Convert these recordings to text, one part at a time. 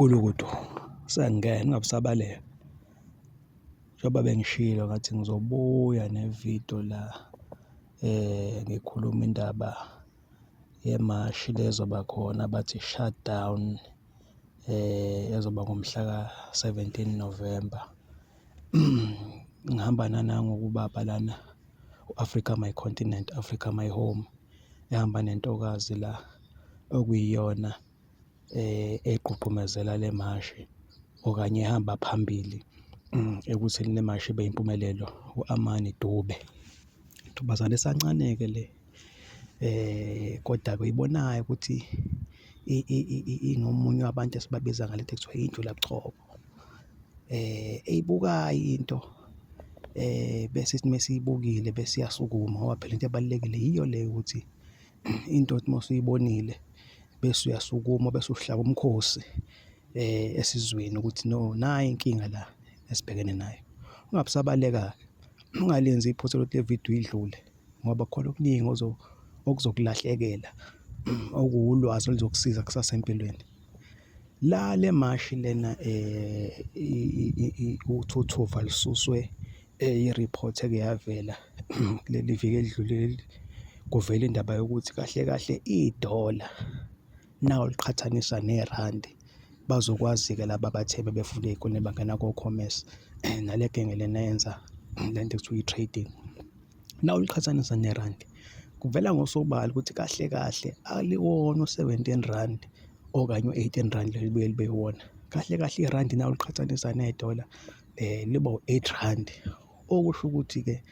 Gulukudu sengingena ungabusabaleka njengoba bengishilo ngathi ngizobuya nevidiyo la ngikhuluma indaba yemashi lezoba khona bathi shutdown ezoba ngomhla ka-17 November. Ngihamba nanangokubaba lana u-Africa My Continent, Africa My Home, ehamba nentokazi la okuyiyona egqugqumezela le mashi okanye ehamba phambili ekutheni le mashi ibe yimpumelelo, u-Amani Dube. Intombazane esancane-ke le kodwa-ke uyibonayo ukuthi inomunye wabantu esibabiza ngalethi ekuthiwa indlulabuchopho, eyibukayo into bese sithi mesiyibukile bese iyasukuma ngoba phela into ebalulekile yiyo le ukuthi into othi masuyibonile bese uyasukuma bese uhlaba umkhosi esizweni ukuthi no, nayi inkinga la esibhekene nayo. Ungabusabaleka-ke, ungalenzi iphutha lokuthi le vidiyo idlule ngoba khona okuningi okuzokulahlekela okuwulwazi oluzokusiza kusasa empilweni. La le mashi lena uthuthuva lisuswe i-report eke yavela leli viki elidlule kuvela indaba yokuthi kahle kahle idola nawo liqhathanisa nerandi bazokwazi-ke laba abathebe befunda ey'koleni bangena ko-commerce nale genge lena eyenza lento ekuthiwa i-trading. Nawu liqhathanisa nerandi kuvela ngosobala ukuthi kahle kahle aliwona u-17 rand okanye u-18 rand libuye libe yiwona. Kahle kahle irandi nawo liqhathanisa nedola liba u-8 rand, okusho ukuthi-ke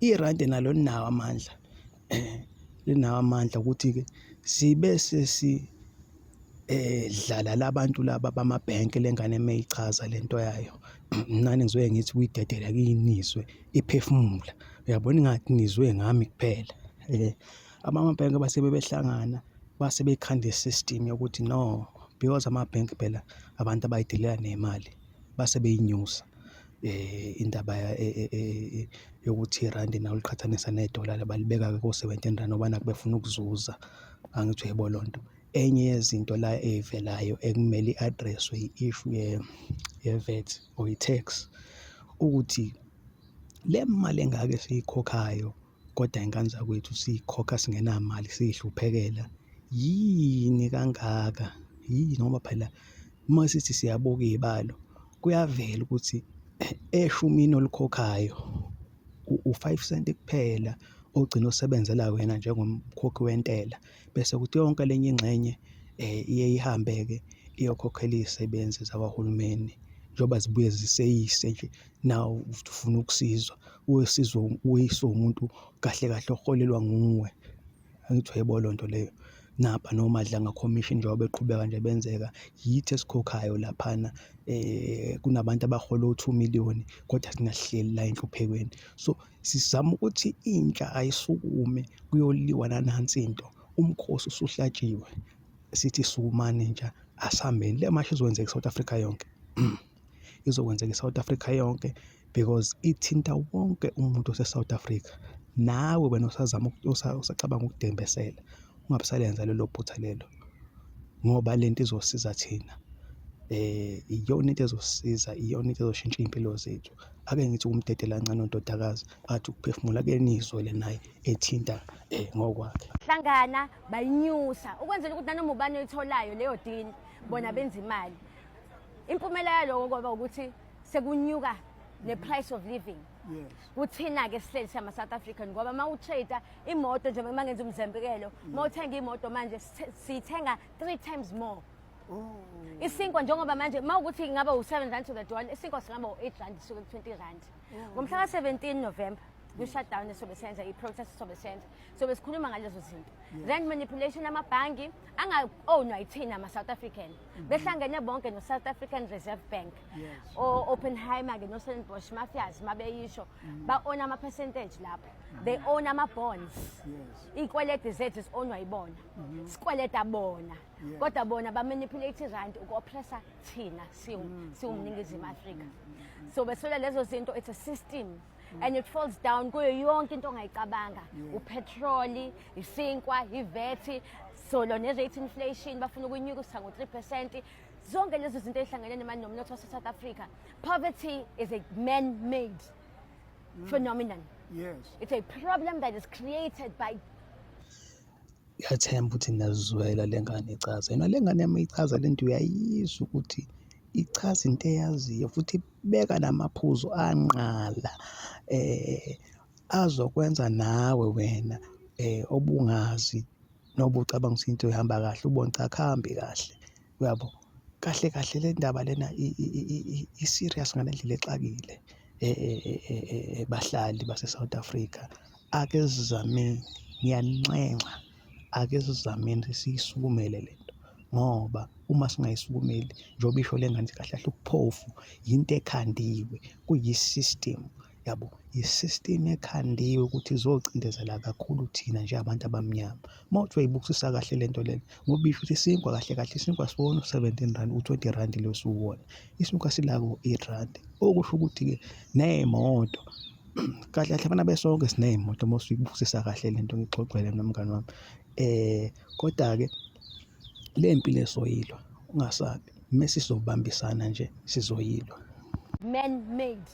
irandi nalo linawo amandla linawo amandla ukuthi-ke sibe dlala labantu laba bamabhenki lengane meyichaza lento yayo nani ngizoye ngithi kuyidedela kuyinizwe iphefumula, uyabona ingathi nizwe ngami kuphela. Amabhenki base behlangana base bekhanda i-system yokuthi no, because amabhenki phela abantu abayidelela nemali base beyinyusa indaba yokuthi irandi nawo liqhathanisa nedola balibeka-ke ko-17 rand ngoba nakhu befuna ukuzuza. Angithi uyayibona leyo nto. Enye yezinto la ey'velayo ekumele i-address-we i-issue ye-VAT or i-tax ukuthi le mali engaka esiyikhokhayo kodwa ingane zakwethu siyikhokha singenamali siyihluphekela yini kangaka, yini ngoba phela uma sithi siyabuka iy'balo kuyavela ukuthi eshumini olikhokhayo u-5 cent kuphela ogcina usebenzela wena njengomkhokhi wentela, bese kuthi yonke lenye ingxenye iye ihambe-ke iyokhokhela iy'sebenzi zakahulumeni njengoba zibuye ziseyise nje. Nawu ufuna ukusizwa uyiswe umuntu kahle kahle oholelwa nguwe. Angithi uyayibona leyo nto leyo. Napha noMadlanga Commission njengoba beqhubeka nje benzeka yithi esikhokhayo laphana kunabantu abahola o-2 million kodwa thina sihleli la enhluphekweni. So sizama ukuthi intsha ayisukume kuyoliwa nanansi into, umkhosi usuhlatshiwe, sithi sukumani intsha asihambeni. Le mashi izokwenzeka i-South Africa yonke izokwenzeka i-South Africa yonke because ithinta wonke umuntu ose-South Africa. Nawe wena usacabanga ukudembesela ungabusalenza lelo phutha lelo ngoba lento izosiza thina, iyona into ezosisiza, iyona into ezoshintsha iy'mpilo zethu. Ake ngithi umdedela kancane undodakazi athi ukuphefumula ake nizwe naye ethinta ngokwakhe. Hlangana bayinyusa ukwenzela ukuthi nanoma ubani oyitholayo leyo dini bona benza imali. Impumela yaloko ngoba ukuthi sekunyuka ne-price of living. Yes. Kuthina-ke sihleli sama South African ngoba uma utrade imoto nje uma ngenza umzembekelo, uma uthenga imoto manje siyithenga 3 times more. Isinkwa njengoba manje uma ukuthi ngaba u7 rand to the dollar, isinkwa singaba u8 rand suka ku20 rand. Ngomhla ka-17 November kwi-shutdown esobe senza i-protest esobe senza sobe sikhuluma ngalezo zinto. Rand manipulation amabhangi anga-ownwa yithina ama-South African behlangene bonke no-South African Reserve Bank, o-Oppenheimer-ke no-Stellenbosch mafias mabeyisho ba-own ama-percentage lapho, they own ama-bonds. Iy'kweleti zethu zi-ownwa yibona, sikweleta bona kodwa bona ba-manipulate irandi uku-oppressa thina siwumningizimu Afrika. So besola lezo zinto, it's a system and it falls down kuyo yonke into ongayicabanga, upetroli, isinkwa, ivethi, So lo ne-rate inflation bafuna ukuyinyusa ngo-3%. Zonke lezo zinto ezihlangene nemali nomnotho wase-South Africa. Poverty is a man-made phenomenon. Yes. It's a problem that is created by Ngiyathemba ukuthi niyazizwela le ngane ichaza. Yena le ngane yami ichaza le nto uyayizwa ukuthi ichaza into eyaziyo futhi ibeka namaphuzu anqala azokwenza nawe wena obungazi noba ucabanga ukuthi into ihamba kahle ubone cha akuhambi kahle. Uyabo? Kahle kahle le ndaba lena i-serious ngalendlela exakile. Bahlali base-South Africa ake sizameni, ngiyaninxenxa, ake sizameni siyisukumele lento ngoba uma singayisukumeli njengoba isho le ngane kahle kahle ukuphofu yinto ekhandiwe, kuyi-system. Yabo, i-system ekhandiwe ukuthi izocindezela kakhulu thina nje abantu abamnyama. Mawuthi uyayibukisisa kahle lento lena ngoba isho ukuthi isinkwa kahle kahle isinkwa sibona u-17 u-20 rand lo suwona. Isinkwa sila ku-8 okusho ukuthi-ke ney'moto kahle kahle abana besonke siney'moto mawusuyibukisisa kahle lento ngixoxele nomngani wami. Kodwa-ke le mpilo esoyilwa ungasabi mase sizobambisana nje sizoyilwa. man-made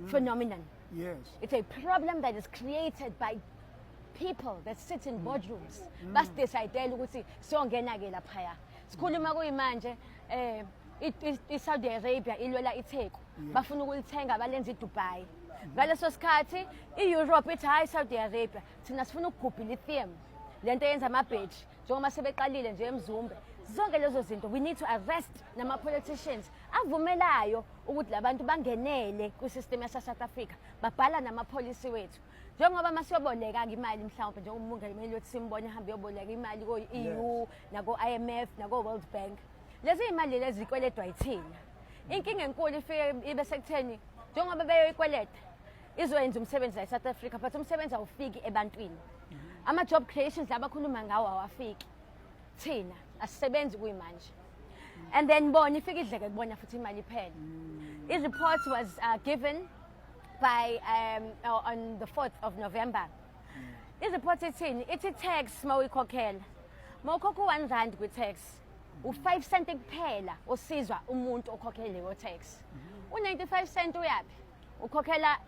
phenomenon. Yes. It's a problem that is created by people that sit in boardrooms. Basidecide ukuthi siyongena-ke laphaya. Sikhuluma kuyimanje i-Saudi Arabia ilwela iTheku. Bafuna ukulithenga balenza iDubai. Ngaleso sikhathi i-Europe ithi hayi Saudi Arabia thina sifuna ukugubha i-lithium. Lento yenza amabheji njengoba sebeqalile nje eMzumbe. Zonke lezo zinto we need to arrest nama-politicians avumelayo ukuthi labantu bangenele kwi-system yase-South Africa. Babhala nama-policy wethu. Njengoba masiyoboleka imali mhlawumbe njengomongameli wethu simbone ehambe yoboleka imali ko-EU nako-IMF nako-World Bank. Lezi imali lezi ikweledwa yithina. Inkinga enkulu ifike ibe sekutheni njengoba beyoyikweleta izoyenza umsebenzi la e-South Africa but umsebenzi awufiki ebantwini. Ama-job creations labakhuluma ngawo awafiki. Thina asisebenzi kuyimanje. And then bona ifika idleke kubona futhi imali iphela. I-report was given by on the 4th of November. I-report ithini? Ithi tax mawuyikhokhela. Mawukhokha u-1 rand kwi-tax, u-5 cent kuphela osizwa umuntu okhokhele leyo tax. U-95 cent uyaphi? Ukhokhela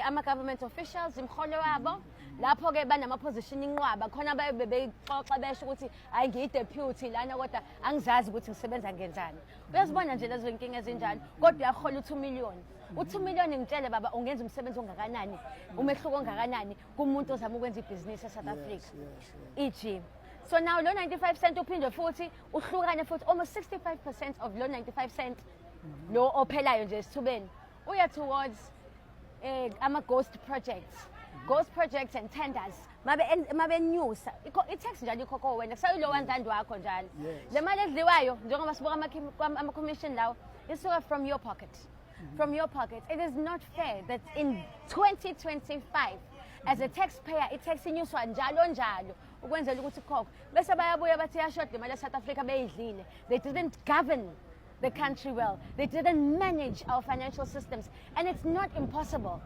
ama-government officials imiholo wabo. Lapho-ke banama-position inqwaba khona bebexoxa besho ukuthi hayi ngiyi-deputy lana kodwa angizazi ukuthi ngisebenza ngenzani. Uyazibona nje lezo inkinga ezinjalo kodwa uyahola u-2 million. U-2 million ngitshele baba ungenza umsebenzi ongakanani, umehluko ongakanani kumuntu ozama ukwenza ibhizinisi eSouth Africa. E.g. So now lo 95 cent uphinde futhi uhlukane futhi almost 65% of lo 95 cent lo ophelayo nje esithubeni uya towards ama-ghost projects. Ghost projects and tenders. Mabe nyusa. I-tax njalo ikhokho wena. Kusayilo 1 rand wakho njalo. Le mali edliwayo njengoba sibuka ama-commission lawo isuka from your pocket. From your pocket. It is not fair that in 2025 as a taxpayer i-tax inyuswa njalo ukwenzela ukuthi ikhokho. Bese bayabuya bathi yashoda imali eSouth Africa beyidlile. They didn't govern the country well. They didn't manage our financial systems. And it's not impossible.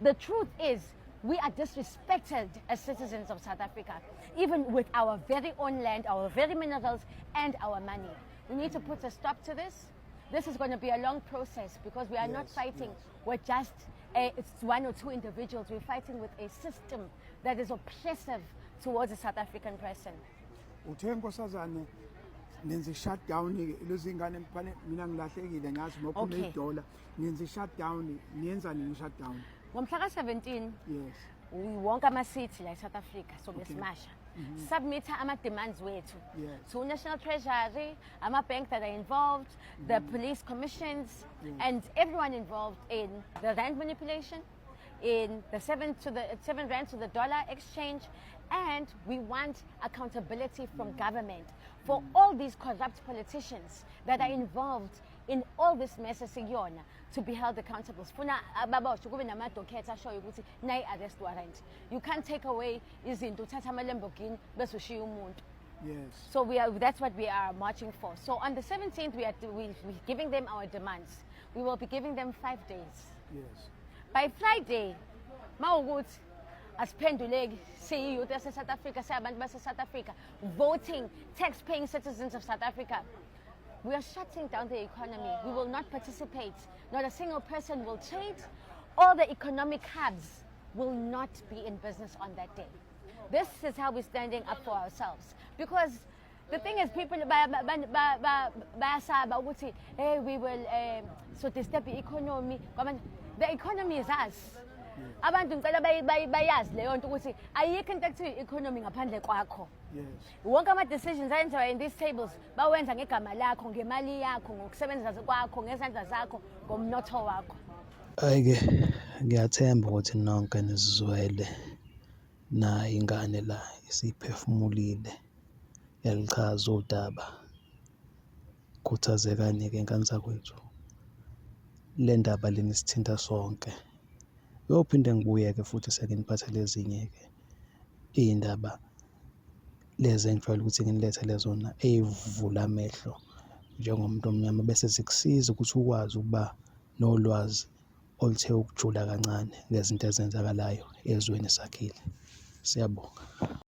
The truth is we are disrespected as citizens of South Africa, even with our very own land, our very minerals, and our money. We need to put a stop to this. This is going to be a long process because we are not fighting with just it's 1 or 2 individuals. We're fighting with a system that is oppressive towards the South African person. Uthe nkosazane nenze shutdown lezi ngane mina ngilahlekile ngazi ngophuma idola nenze shutdown niyenza nini shutdown? Ngomhla ka-17 yes wonke ama-city la eSouth Africa so besimasha submitha ama-demands wethu to National Treasury, ama-bank that are involved, the police commissions and everyone involved in the rand manipulation, in the 7 rand to the dollar exchange, and we want accountability from government for all these corrupt politicians that are involved in all this mess esiyona to be held accountable. Sifuna ababosho kube nama-documents ashoyo ukuthi nayi arrest warrant. You can't take away izinto uthatha ama-Lamborghini bese ushiya umuntu. Yes. So that's what we are marching for. So on the 17th we're giving them our demands. We will be giving them 5 days. Yes. By Friday, mawukuthi asiphenduleki siyi-youth yase-South Africa, siyabantu base-South Africa, voting, tax-paying citizens of South Africa. We are shutting down the economy. We will not participate. Not a single person will trade. All the economic hubs will not be in business on that day. This is how we're standing up for ourselves. Because the thing is, people bayasaba ukuthi, hey, we will so disturb the economy. The economy is us. Abantu ngicela bayazi leyo nto ukuthi ayikho into ekuthiwa i-economy ngaphandle kwakho. Yes. Wonke ama-decisions ayenziwa in these tables bawenza ngegama lakho, ngemali yakho, ngokusebenza kwakho, ngezandla zakho, ngomnotho wakho. Hhayi-ke ngiyathemba ukuthi nonke nizizwele nayo ingane la isiphefumulile yalichaza udaba. Khuthazekani-ke ingane zakwethu. Le ndaba lena isithinta sonke. Yophinde ngibuye-ke futhi sekiniphathele ezinye-ke iy'ndaba lezi engijwayele ukuthi nginilethele zona ey'vula amehlo njengomuntu omnyama, bese zikusiza ukuthi ukwazi ukuba nolwazi oluthe ukujula kancane ngezinto ezenzakalayo ezweni sakhile. Siyabonga.